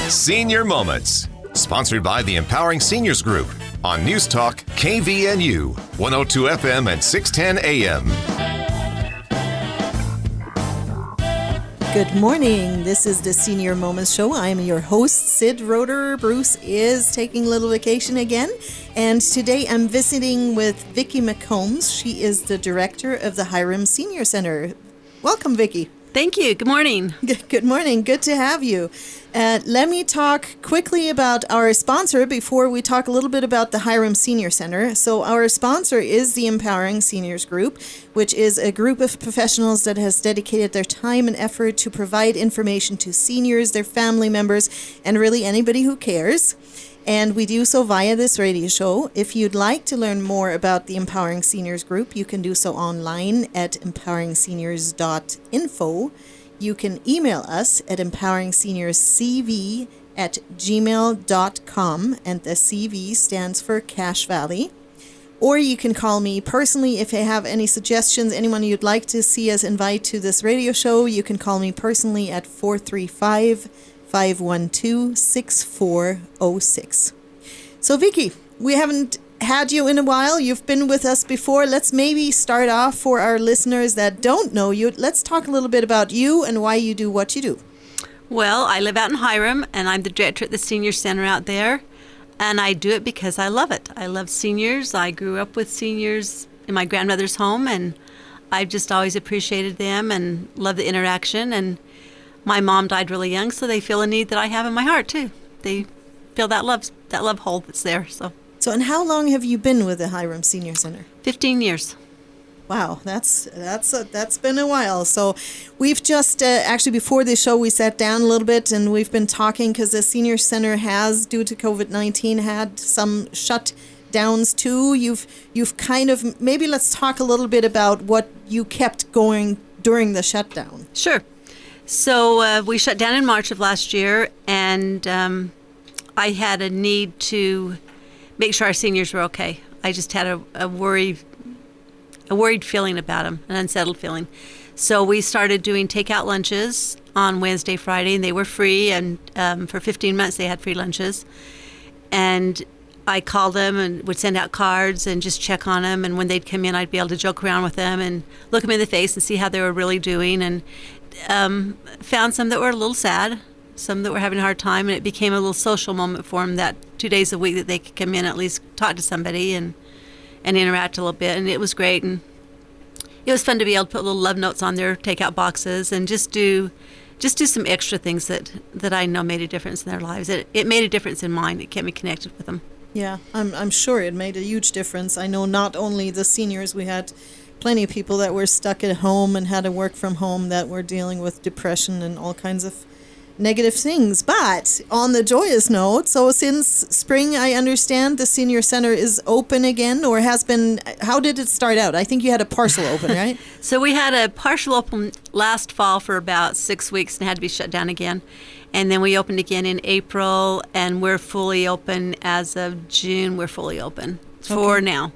Senior Moments, sponsored by the Empowering Seniors Group on News Talk KVNU, 102 FM and 610 AM. Good morning. This is the Senior Moments Show. I am your host, Sid Roeder. Bruce is taking a little vacation again. And today I'm visiting with Vicki McCombs. She is the director of the Hyrum Senior Center. Welcome, Vicki. Thank you. Good morning. Good morning. Good to have you. Let me talk quickly about our sponsor before we talk a little bit about the Hyrum Senior Center. So our sponsor is the Empowering Seniors Group, which is a group of professionals that has dedicated their time and effort to provide information to seniors, their family members, and really anybody who cares. And we do so via this radio show. If you'd like to learn more about the Empowering Seniors Group, you can do so online at empoweringseniors.info. You can email us at empoweringseniorscv@gmail.com, and the CV stands for Cache Valley. Or you can call me personally if you have any suggestions, anyone you'd like to see us invite to this radio show. You can call me personally at 435-512-6406. So Vicki, we haven't had you in a while. You've been with us before. Let's maybe start off for our listeners that don't know you. Let's talk a little bit about you and why you do what you do. Well, I live out in Hyrum, and I'm the director at the Senior Center out there. And I do it because I love it. I love seniors. I grew up with seniors in my grandmother's home, and I've just always appreciated them and love the interaction. And my mom died really young, so they feel a need that I have in my heart, too. They feel that love hole that's there, So, and how long have you been with the Hyrum Senior Center? 15 years. Wow, that's been a while. So we've just, actually before this show, we sat down a little bit and we've been talking because the Senior Center has, due to COVID-19, had some shutdowns too. You've kind of, maybe let's talk a little bit about what you kept going during the shutdown. Sure. So we shut down in March of last year, and I had a need to make sure our seniors were okay. I just had a worried feeling about them, an unsettled feeling. So we started doing takeout lunches on Wednesday, Friday, and they were free. And for 15 months, they had free lunches. And I called them and would send out cards and just check on them. And when they'd come in, I'd be able to joke around with them and look them in the face and see how they were really doing. And found some that were a little sad, some that were having a hard time. And it became a little social moment for them that 2 days a week that they could come in, at least talk to somebody and interact a little bit, and it was great. And it was fun to be able to put little love notes on their takeout boxes and just do some extra things that I know made a difference in their lives. It made a difference in mine. It kept me connected with them. Yeah, I'm sure it made a huge difference. I know not only the seniors, we had plenty of people that were stuck at home and had to work from home that were dealing with depression and all kinds of negative things. But on the joyous note, so since spring, I understand the Senior Center is open again, or has been. How did it start out? I think you had a partial open, right? So we had a partial open last fall for about 6 weeks and had to be shut down again. And then we opened again in April, and we're fully open as of June. We're fully open for now.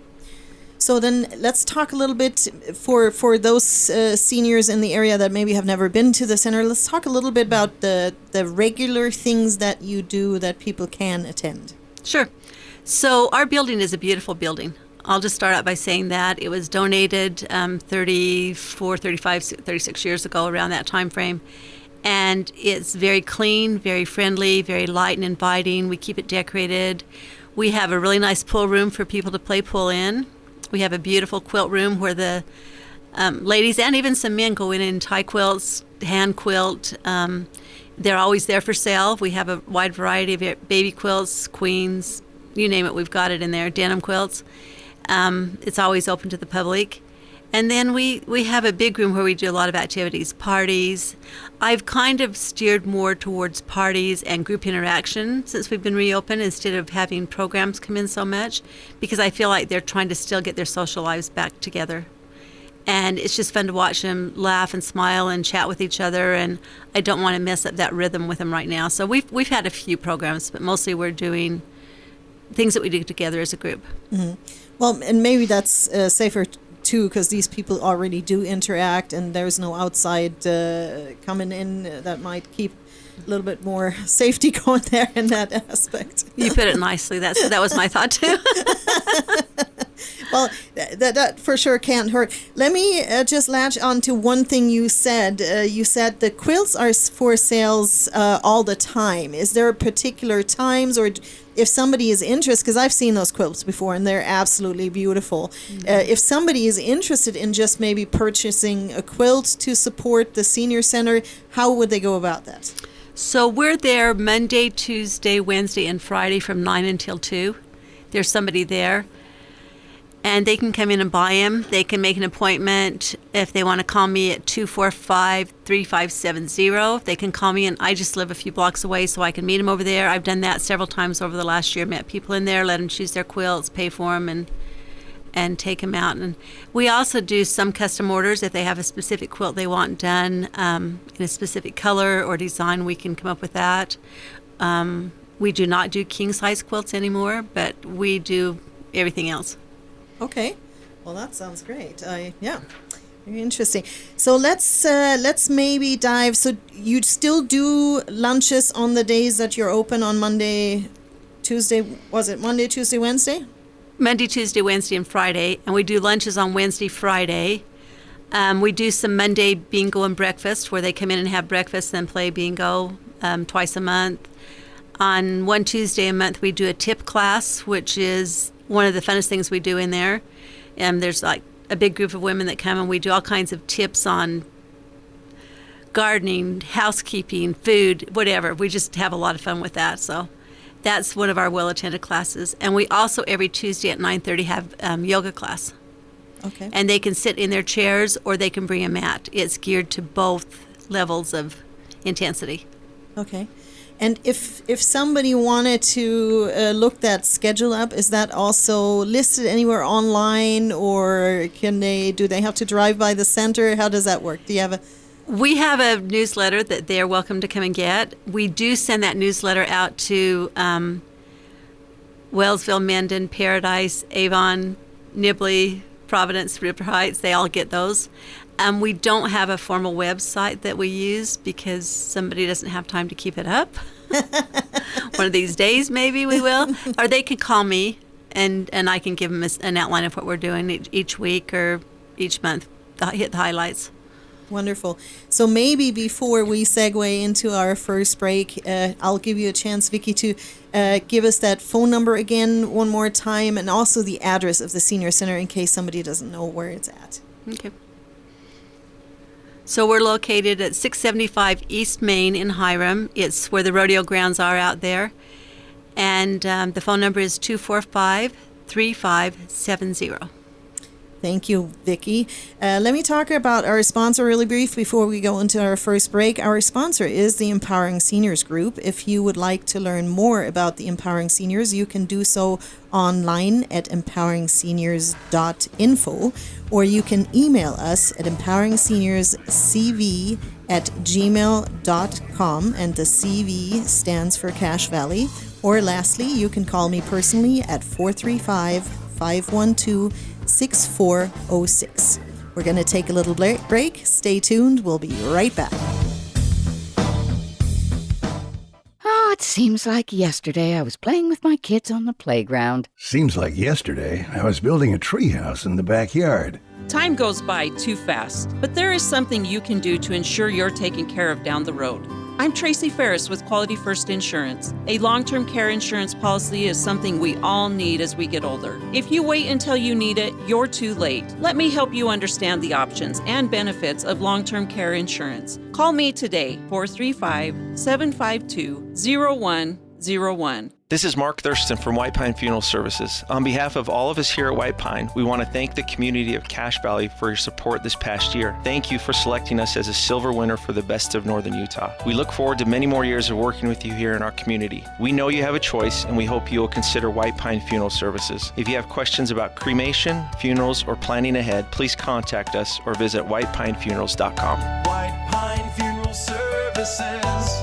So then let's talk a little bit for those seniors in the area that maybe have never been to the center. Let's talk a little bit about the regular things that you do that people can attend. Sure. So our building is a beautiful building. I'll just start out by saying that. It was donated 34, 35, 36 years ago, around that time frame. And it's very clean, very friendly, very light and inviting. We keep it decorated. We have a really nice pool room for people to play pool in. We have a beautiful quilt room where the ladies and even some men go in tie quilts, hand quilt. They're always there for sale. We have a wide variety of baby quilts, queens, you name it, we've got it in there, denim quilts. It's always open to the public. And then we have a big room where we do a lot of activities, parties. I've kind of steered more towards parties and group interaction since we've been reopened instead of having programs come in so much, because I feel like they're trying to still get their social lives back together. And it's just fun to watch them laugh and smile and chat with each other, and I don't want to mess up that rhythm with them right now. So we've had a few programs, but mostly we're doing things that we do together as a group. Mm-hmm. Well, and maybe that's safer too, because these people already do interact, and there's no outside coming in that might keep a little bit more safety going there in that aspect. You put it nicely. That was my thought too. Well, that for sure can't hurt. Let me just latch on to one thing you said. You said the quilts are for sales all the time. Is there particular times, or if somebody is interested, because I've seen those quilts before and they're absolutely beautiful. If somebody is interested in just maybe purchasing a quilt to support the senior center, how would they go about that? So we're there Monday, Tuesday, Wednesday, and Friday from 9 until 2. There's somebody there. And they can come in and buy them. They can make an appointment if they want to call me at 245-3570. They can call me, and I just live a few blocks away, so I can meet them over there. I've done that several times over the last year. Met people in there, let them choose their quilts, pay for them, and take them out. And we also do some custom orders. If they have a specific quilt they want done in a specific color or design, we can come up with that. We do not do king-size quilts anymore, but we do everything else. Okay, well that sounds great. Yeah, very interesting. So let's maybe dive. So you still do lunches on the days that you're open on Monday, Tuesday? Was it Monday, Tuesday, Wednesday? Monday, Tuesday, Wednesday, and Friday, and we do lunches on Wednesday, Friday. We do some Monday bingo and breakfast where they come in and have breakfast, then play bingo twice a month. On one Tuesday a month, we do a tip class, which is one of the funnest things we do in there. There's like a big group of women that come, and we do all kinds of tips on gardening, housekeeping, food, whatever. We just have a lot of fun with that. So that's one of our well-attended classes. And we also every Tuesday at 9:30 have yoga class. Okay. And they can sit in their chairs or they can bring a mat. It's geared to both levels of intensity. Okay. And if somebody wanted to look that schedule up, is that also listed anywhere online, or do they have to drive by the center? How does that work? Do you have We have a newsletter that they're welcome to come and get. We do send that newsletter out to Wellsville, Mendon, Paradise, Avon, Nibley, Providence, River Heights. They all get those. We don't have a formal website that we use because somebody doesn't have time to keep it up. One of these days, maybe we will. Or they can call me, and I can give them an outline of what we're doing each week or each month, hit the highlights. Wonderful. So maybe before we segue into our first break, I'll give you a chance, Vicki, to give us that phone number again one more time, and also the address of the Senior Center in case somebody doesn't know where it's at. Okay. So we're located at 675 East Main in Hyrum. It's where the rodeo grounds are out there. And the phone number is 245-3570. Thank you, Vicki. Let me talk about our sponsor really brief before we go into our first break. Our sponsor is the Empowering Seniors Group. If you would like to learn more about the Empowering Seniors, you can do so online at empoweringseniors.info, or you can email us at empoweringseniors.cv@gmail.com, and the CV stands for Cache Valley. Or lastly, you can call me personally at 435-512-6406. We're going to take a little break. Stay tuned. We'll be right back. Oh, it seems like yesterday I was playing with my kids on the playground. Seems like yesterday I was building a treehouse in the backyard. Time goes by too fast, but there is something you can do to ensure you're taken care of down the road. I'm Tracy Ferris with Quality First Insurance. A long-term care insurance policy is something we all need as we get older. If you wait until you need it, you're too late. Let me help you understand the options and benefits of long-term care insurance. Call me today, 435-752-0101. This is Mark Thurston from White Pine Funeral Services. On behalf of all of us here at White Pine, we want to thank the community of Cache Valley for your support this past year. Thank you for selecting us as a silver winner for the Best of Northern Utah. We look forward to many more years of working with you here in our community. We know you have a choice, and we hope you will consider White Pine Funeral Services. If you have questions about cremation, funerals, or planning ahead, please contact us or visit whitepinefunerals.com. White Pine Funeral Services,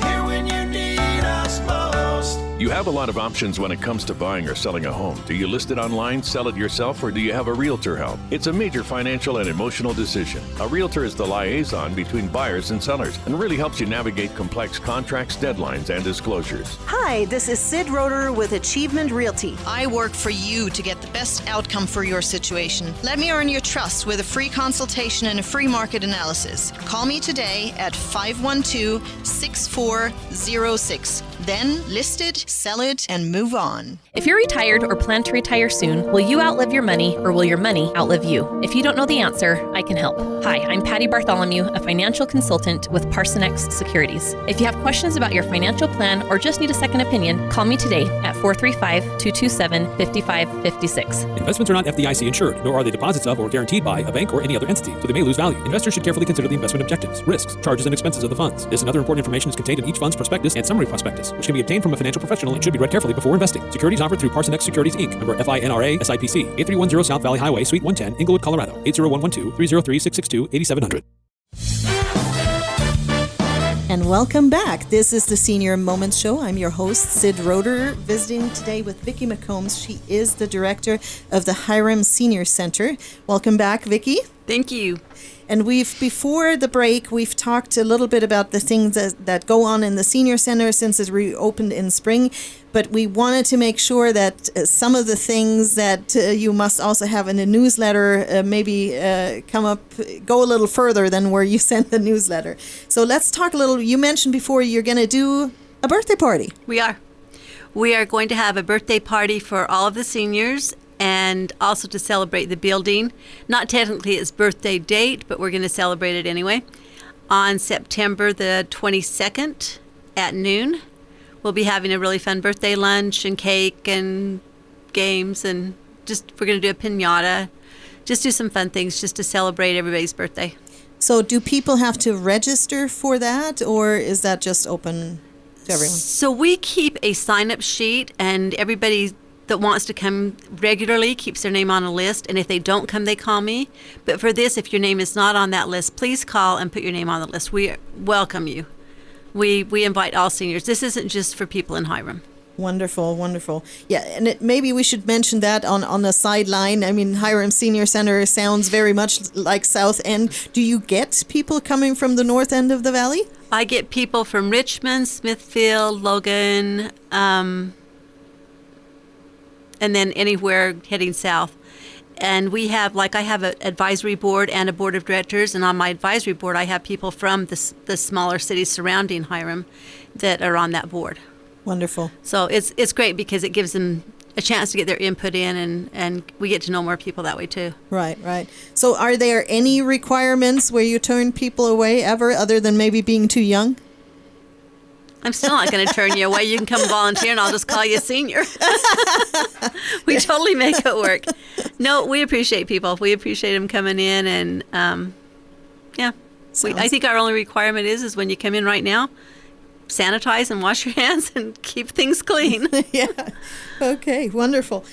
here when you need us most. You have a lot of options when it comes to buying or selling a home. Do you list it online, sell it yourself, or do you have a realtor help? It's a major financial and emotional decision. A realtor is the liaison between buyers and sellers and really helps you navigate complex contracts, deadlines, and disclosures. Hi, this is Sid Roeder with Achievement Realty. I work for you to get the best outcome for your situation. Let me earn your trust with a free consultation and a free market analysis. Call me today at 512-6406. Then list it, sell it, and move on. If you're retired or plan to retire soon, will you outlive your money or will your money outlive you? If you don't know the answer, I can help. Hi, I'm Patty Bartholomew, a financial consultant with Parsonex Securities. If you have questions about your financial plan or just need a second opinion, call me today at 435-227-5556. Investments are not FDIC insured, nor are they deposits of or guaranteed by a bank or any other entity, so they may lose value. Investors should carefully consider the investment objectives, risks, charges, and expenses of the funds. This and other important information is contained in each fund's prospectus and summary prospectus, which can be obtained from a financial professional and should be read carefully before investing. Securities offered through Parsonex Securities, Inc., member FINRA, SIPC, 8310 South Valley Highway, Suite 110, Inglewood, Colorado, 80112-303-662-8700. And welcome back. This is the Senior Moments Show. I'm your host, Sid Roeder, visiting today with Vicki McCombs. She is the director of the Hyrum Senior Center. Welcome back, Vicki. Thank you. And before the break, we've talked a little bit about the things that go on in the Senior Center since it reopened in spring. But we wanted to make sure that some of the things that you must also have in the newsletter go a little further than where you send the newsletter. So let's talk a little. You mentioned before you're going to do a birthday party. We are. We are going to have a birthday party for all of the seniors and also to celebrate the building. Not technically its birthday date, but we're going to celebrate it anyway. On September the 22nd at noon, we'll be having a really fun birthday lunch and cake and games, and we're going to do a piñata. Just do some fun things just to celebrate everybody's birthday. So do people have to register for that, or is that just open to everyone? So we keep a sign-up sheet, and everybody that wants to come regularly keeps their name on a list, and if they don't come, they call me. But for this, if your name is not on that list, please call and put your name on the list. We welcome you. We invite all seniors. This isn't just for people in Hyrum. Wonderful, wonderful. Yeah, and maybe we should mention that on the sideline. I mean, Hyrum Senior Center sounds very much like South End. Do you get people coming from the north end of the valley? I get people from Richmond, Smithfield, Logan, and then anywhere heading south. And we have, I have an advisory board and a board of directors, and on my advisory board I have people from the smaller cities surrounding Hyrum that are on that board. Wonderful. So it's great because it gives them a chance to get their input in, and we get to know more people that way too. Right. So are there any requirements where you turn people away ever, other than maybe being too young? I'm still not going to turn you away. You can come volunteer and I'll just call you a senior. We totally make it work. No, we appreciate people. We appreciate them coming in, and I think our only requirement is when you come in right now, sanitize and wash your hands and keep things clean. Yeah. Okay, wonderful.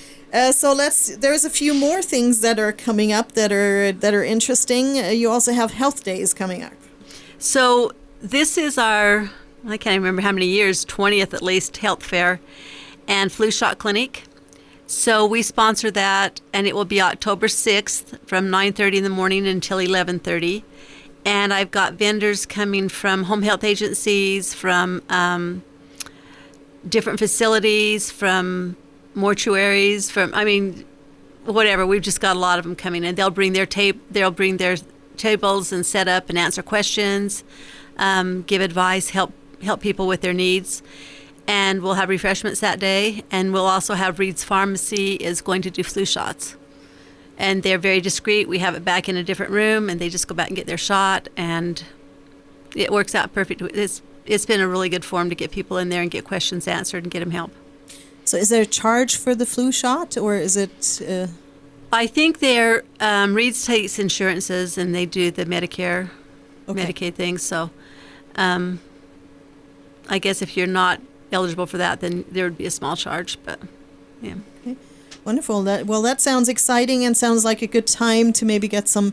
So there's a few more things that are coming up that are interesting. You also have health days coming up. So this is our, I can't remember how many years, 20th at least, health fair and flu shot clinic. So we sponsor that, and it will be October 6th from 9:30 in the morning until 11:30. And I've got vendors coming from home health agencies, from different facilities, from mortuaries, whatever. We've just got a lot of them coming in. They'll bring their tables and set up and answer questions, give advice, help people with their needs. And we'll have refreshments that day. And we'll also have Reed's Pharmacy is going to do flu shots. And they're very discreet. We have it back in a different room, and they just go back and get their shot. And it works out perfect. It's been a really good forum to get people in there and get questions answered and get them help. So is there a charge for the flu shot, or is it... I think they're... Reed's takes insurances, and they do the Medicare, Medicaid things. So I guess if you're not eligible for that, then there would be a small charge, but yeah. Okay. Wonderful. That sounds exciting and sounds like a good time to maybe get some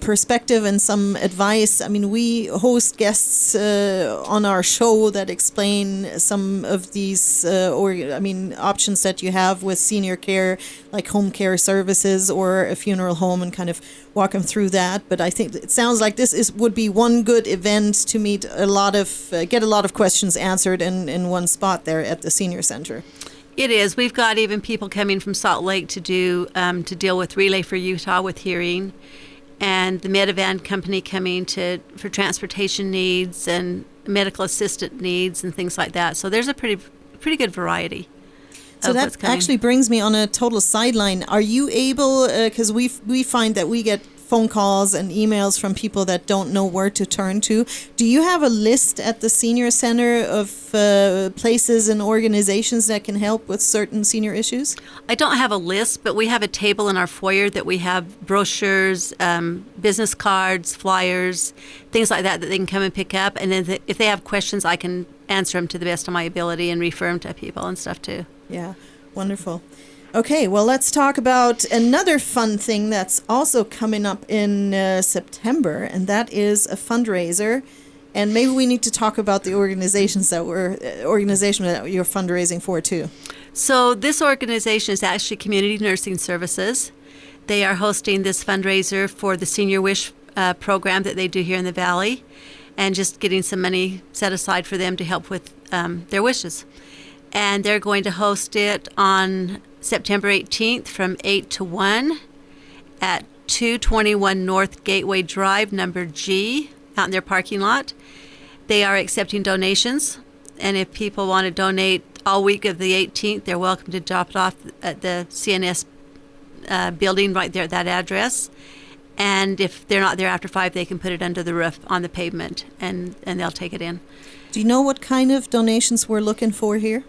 perspective and some advice. I mean, we host guests on our show that explain some of these options that you have with senior care, like home care services or a funeral home, and kind of walk them through that. But I think it sounds like this would be one good event to meet get a lot of questions answered in one spot there at the Senior Center. It is. We've got even people coming from Salt Lake to deal with Relay for Utah with hearing, and the Medivan company coming for transportation needs and medical assistant needs and things like that. So there's a pretty good variety. So that actually brings me on a total sideline. Are you able, because we find that we get phone calls and emails from people that don't know where to turn to. Do you have a list at the Senior Center of places and organizations that can help with certain senior issues? I don't have a list, but we have a table in our foyer that we have brochures, business cards, flyers, things like that they can come and pick up. And then if they have questions, I can answer them to the best of my ability and refer them to people and stuff too. Yeah, wonderful. Okay, well, let's talk about another fun thing that's also coming up in September, and that is a fundraiser. And maybe we need to talk about the organization that you're fundraising for too. So this organization is actually Community Nursing Services. They are hosting this fundraiser for the Senior Wish program that they do here in the Valley, and just getting some money set aside for them to help with their wishes. And they're going to host it on September 18th from 8 to 1 at 221 North Gateway Drive, number G, out in their parking lot. They are accepting donations, and if people want to donate all week of the 18th, they're welcome to drop it off at the CNS building right there at that address. And if they're not there after 5, they can put it under the roof on the pavement, and they'll take it in. Do you know what kind of donations we're looking for here?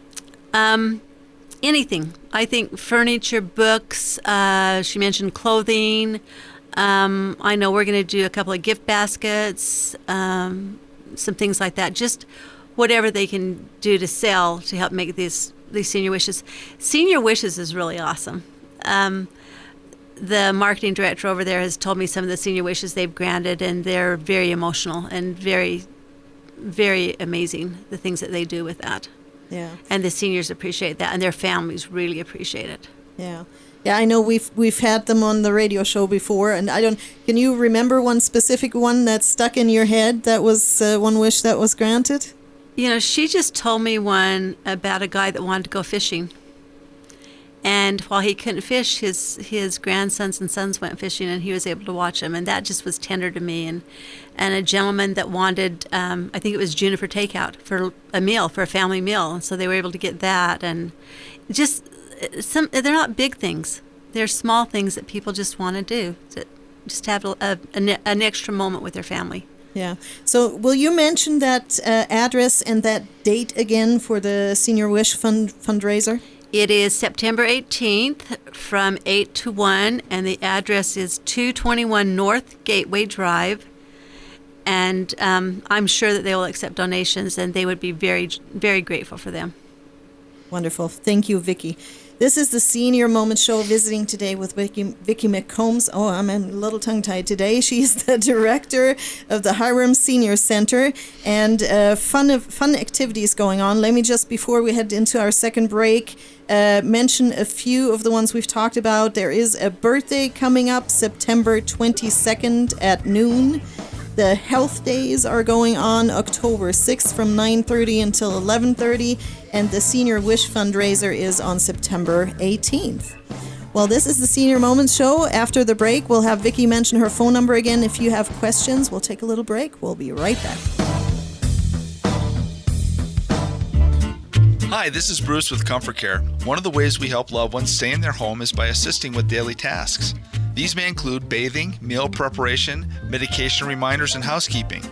Anything. I think furniture, books, she mentioned clothing. I know we're going to do a couple of gift baskets, some things like that. Just whatever they can do to sell to help make these Senior Wishes. Senior Wishes is really awesome. The marketing director over there has told me some of the Senior Wishes they've granted, and they're very emotional and very, very amazing, the things that they do with that. Yeah. And the seniors appreciate that, and their families really appreciate it. Yeah. Yeah, I know we've had them on the radio show before, and can you remember one specific one that stuck in your head that was one wish that was granted? You know, she just told me one about a guy that wanted to go fishing. And while he couldn't fish, his grandsons and sons went fishing, and he was able to watch them, and that just was tender to me. And a gentleman that wanted, I think it was juniper takeout for a family meal, and so they were able to get that. And just they're not big things; they're small things that people just want to do, to just have an extra moment with their family. Yeah. So will you mention that address and that date again for the Senior Wish fundraiser? It is September 18th from 8 to 1, and the address is 221 North Gateway Drive. And I'm sure that they will accept donations, and they would be very, very grateful for them. Wonderful. Thank you, Vicki. This is the Senior Moment Show, visiting today with Vicki McCombs. Oh, I'm a little tongue-tied today. She's the director of the Hyrum Senior Center, and fun activities going on. Let me just, before we head into our second break, mention a few of the ones we've talked about. There is a birthday coming up September 22nd at noon. The health days are going on October 6th from 9:30 until 11:30, and the Senior Wish fundraiser is on September 18th. Well, this is the Senior Moments Show. After the break, we'll have Vicki mention her phone number again if you have questions. We'll take a little break. We'll be right back. Hi, this is Bruce with Comfort Care. One of the ways we help loved ones stay in their home is by assisting with daily tasks. These may include bathing, meal preparation, medication reminders, and housekeeping.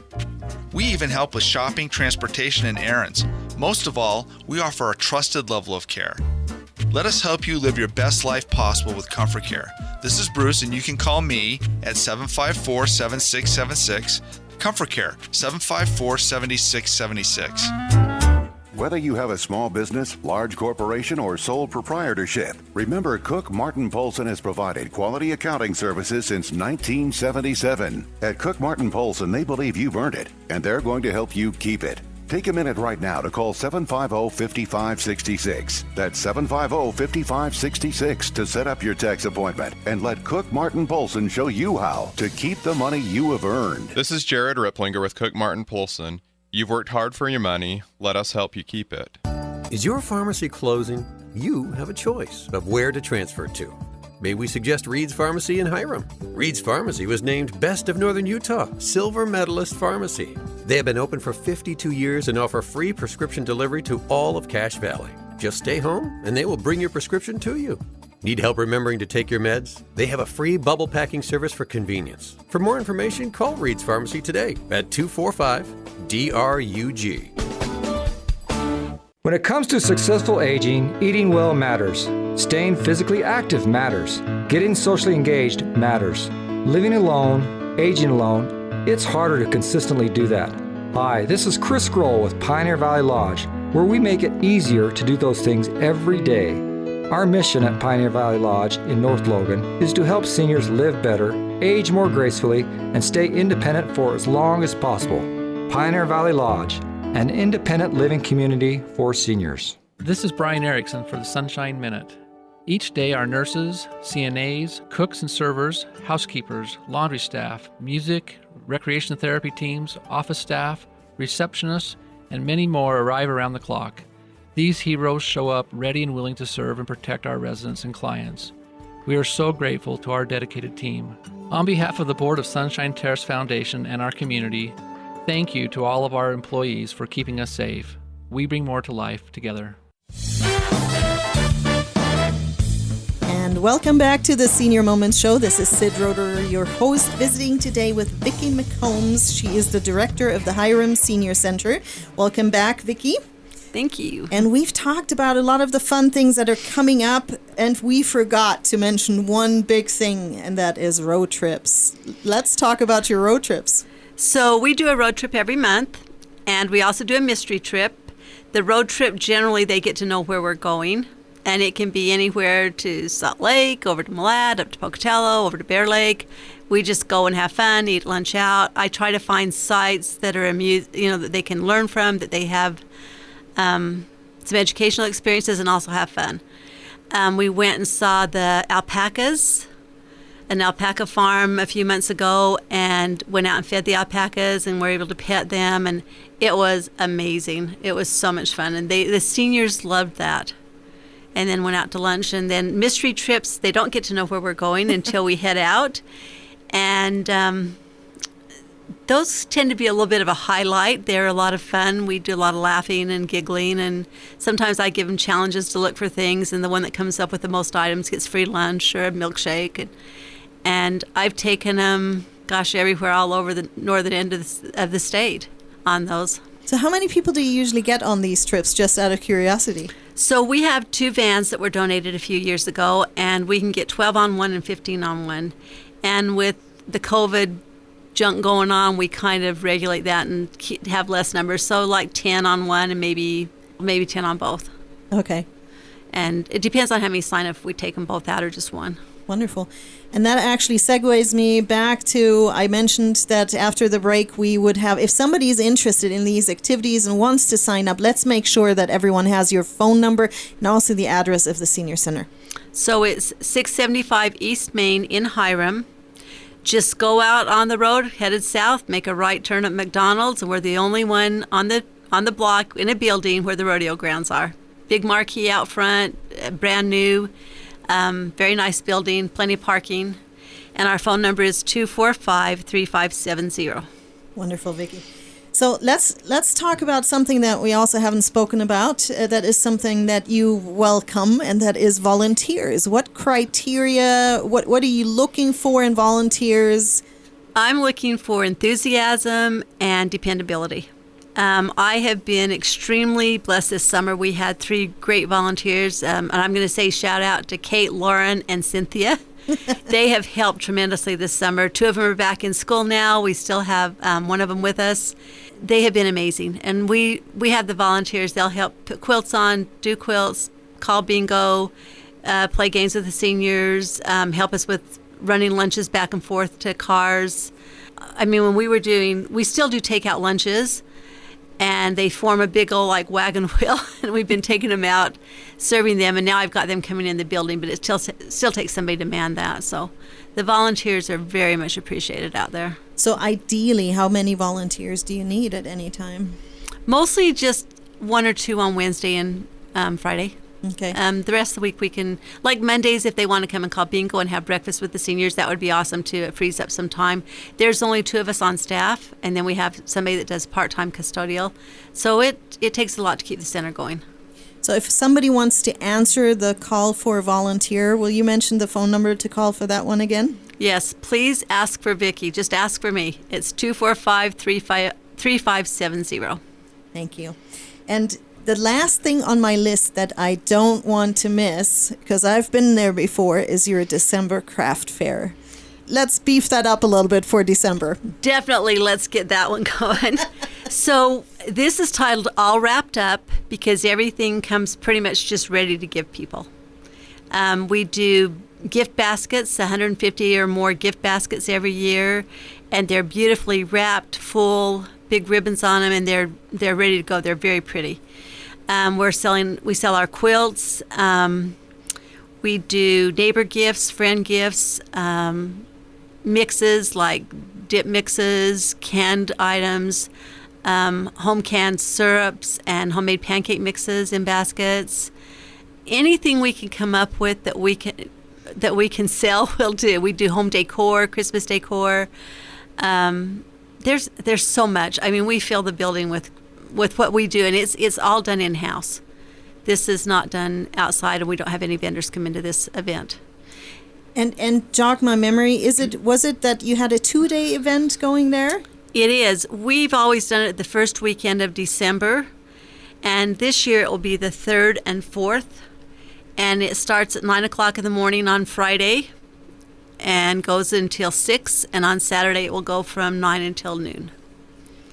We even help with shopping, transportation, and errands. Most of all, we offer a trusted level of care. Let us help you live your best life possible with Comfort Care. This is Bruce, and you can call me at 754-7676. Comfort Care, 754-7676. Whether you have a small business, large corporation, or sole proprietorship, remember Cook Martin Polson has provided quality accounting services since 1977. At Cook Martin Polson, they believe you've earned it, and they're going to help you keep it. Take a minute right now to call 750-5566. That's 750-5566 to set up your tax appointment and let Cook Martin Polson show you how to keep the money you have earned. This is Jared Ripplinger with Cook Martin Polson. You've worked hard for your money. Let us help you keep it. Is your pharmacy closing? You have a choice of where to transfer to. May we suggest Reed's Pharmacy in Hyrum? Reed's Pharmacy was named Best of Northern Utah, Silver Medalist Pharmacy. They have been open for 52 years and offer free prescription delivery to all of Cache Valley. Just stay home and they will bring your prescription to you. Need help remembering to take your meds? They have a free bubble packing service for convenience. For more information, call Reed's Pharmacy today at 245-DRUG. When it comes to successful aging, eating well matters. Staying physically active matters. Getting socially engaged matters. Living alone, aging alone, it's harder to consistently do that. Hi, this is Chris Grohl with Pioneer Valley Lodge, where we make it easier to do those things every day. Our mission at Pioneer Valley Lodge in North Logan is to help seniors live better, age more gracefully, and stay independent for as long as possible. Pioneer Valley Lodge, an independent living community for seniors. This is Brian Erickson for the Sunshine Minute. Each day our nurses, CNAs, cooks and servers, housekeepers, laundry staff, music, recreation therapy teams, office staff, receptionists, and many more arrive around the clock. These heroes show up ready and willing to serve and protect our residents and clients. We are so grateful to our dedicated team. On behalf of the Board of Sunshine Terrace Foundation and our community, thank you to all of our employees for keeping us safe. We bring more to life together. And welcome back to the Senior Moments Show. This is Sid Roeder, your host, visiting today with Vicki McCombs. She is the director of the Hyrum Senior Center. Welcome back, Vicki. Thank you. And we've talked about a lot of the fun things that are coming up, and we forgot to mention one big thing, and that is road trips. Let's talk about your road trips. So we do a road trip every month, and we also do a mystery trip. The road trip, generally, they get to know where we're going, and it can be anywhere to Salt Lake, over to Malad, up to Pocatello, over to Bear Lake. We just go and have fun, eat lunch out. I try to find sites that are that they can learn from, that they have some educational experiences and also have fun. We went and saw the alpacas, an alpaca farm a few months ago, and went out and fed the alpacas and were able to pet them, and it was amazing. It was so much fun, and the seniors loved that. And then went out to lunch, and then mystery trips, they don't get to know where we're going until we head out. And those tend to be a little bit of a highlight. They're a lot of fun. We do a lot of laughing and giggling, and sometimes I give them challenges to look for things, and the one that comes up with the most items gets free lunch or a milkshake. And I've taken them, everywhere all over the northern end of the state on those. So how many people do you usually get on these trips, just out of curiosity? So we have 2 vans that were donated a few years ago, and we can get 12 on one and 15 on one. And with the COVID junk going on, we kind of regulate that and have less numbers. So like 10 on one and maybe 10 on both. Okay. And it depends on how many sign up, if we take them both out or just one. Wonderful. And that actually segues me back to, I mentioned that after the break we would have, if somebody is interested in these activities and wants to sign up, let's make sure that everyone has your phone number and also the address of the Senior Center. So it's 675 East Main in Hyrum. Just go out on the road, headed south, make a right turn at McDonald's, and we're the only one on the block in a building where the rodeo grounds are. Big marquee out front, brand new. Very nice building, plenty of parking. And our phone number is 245-3570. Wonderful, Vicki. So let's talk about something that we also haven't spoken about. That is something that you welcome, and that is volunteers. What criteria, what are you looking for in volunteers? I'm looking for enthusiasm and dependability. I have been extremely blessed this summer. We had 3 great volunteers, and I'm going to say shout out to Kate, Lauren, and Cynthia. They have helped tremendously this summer. 2 of them are back in school now. We still have one of them with us. they have been amazing. And we have the volunteers. They'll help put quilts on, do quilts, call bingo, play games with the seniors, help us with running lunches back and forth to cars. I mean, when we still do takeout lunches, and they form a big old like wagon wheel, and we've been taking them out, serving them, and now I've got them coming in the building, but it still takes somebody to man that. So the volunteers are very much appreciated out there. So ideally, how many volunteers do you need at any time? Mostly just 1 or 2 on Wednesday and Friday. Okay. The rest of the week we can, like Mondays, if they want to come and call bingo and have breakfast with the seniors, that would be awesome too. It frees up some time. There's only 2 of us on staff, and then we have somebody that does part-time custodial. So it takes a lot to keep the center going. So if somebody wants to answer the call for a volunteer, will you mention the phone number to call for that one again? Yes, please ask for Vicki. Just ask for me. It's 245-3570. Thank you. And the last thing on my list that I don't want to miss, because I've been there before, is your December craft fair. Let's beef that up a little bit for December. Definitely, let's get that one going. So this is titled All Wrapped Up, because everything comes pretty much just ready to give people. We do gift baskets, 150 or more gift baskets every year, and they're beautifully wrapped, full, big ribbons on them, and they're ready to go. They're very pretty. We sell our quilts. We do neighbor gifts, friend gifts, mixes like dip mixes, canned items, home canned syrups, and homemade pancake mixes in baskets. Anything we can come up with that we can sell, we'll do. We do home decor, Christmas decor. There's so much. I mean, we fill the building with what we do, and it's all done in-house. This is not done outside, and we don't have any vendors come into this event. And jog my memory, was it that you had a 2-day event going there? It is. We've always done it the first weekend of December, and this year it will be the 3rd and 4th, and it starts at 9 o'clock in the morning on Friday and goes until 6, and on Saturday it will go from 9 until noon.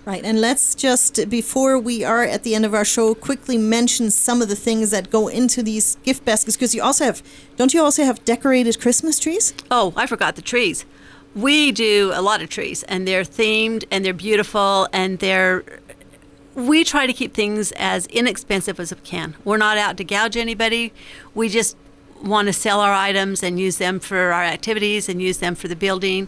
Right, and let's just, before we are at the end of our show, quickly mention some of the things that go into these gift baskets, because don't you also have decorated Christmas trees? Oh, I forgot the trees. We do a lot of trees, and they're themed, and they're beautiful, and we try to keep things as inexpensive as we can. We're not out to gouge anybody. We just want to sell our items and use them for our activities and use them for the building.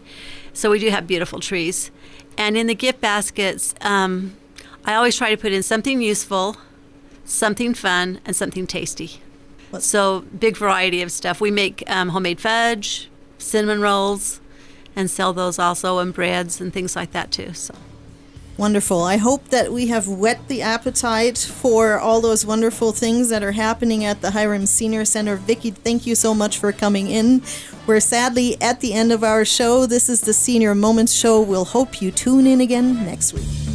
So we do have beautiful trees. And in the gift baskets, I always try to put in something useful, something fun, and something tasty. So big variety of stuff. We make homemade fudge, cinnamon rolls, and sell those also, and breads and things like that too. So wonderful. I hope that we have whet the appetite for all those wonderful things that are happening at the Hyrum Senior Center. Vicki, thank you so much for coming in. We're sadly at the end of our show. This is the Senior Moments Show. We'll hope you tune in again next week.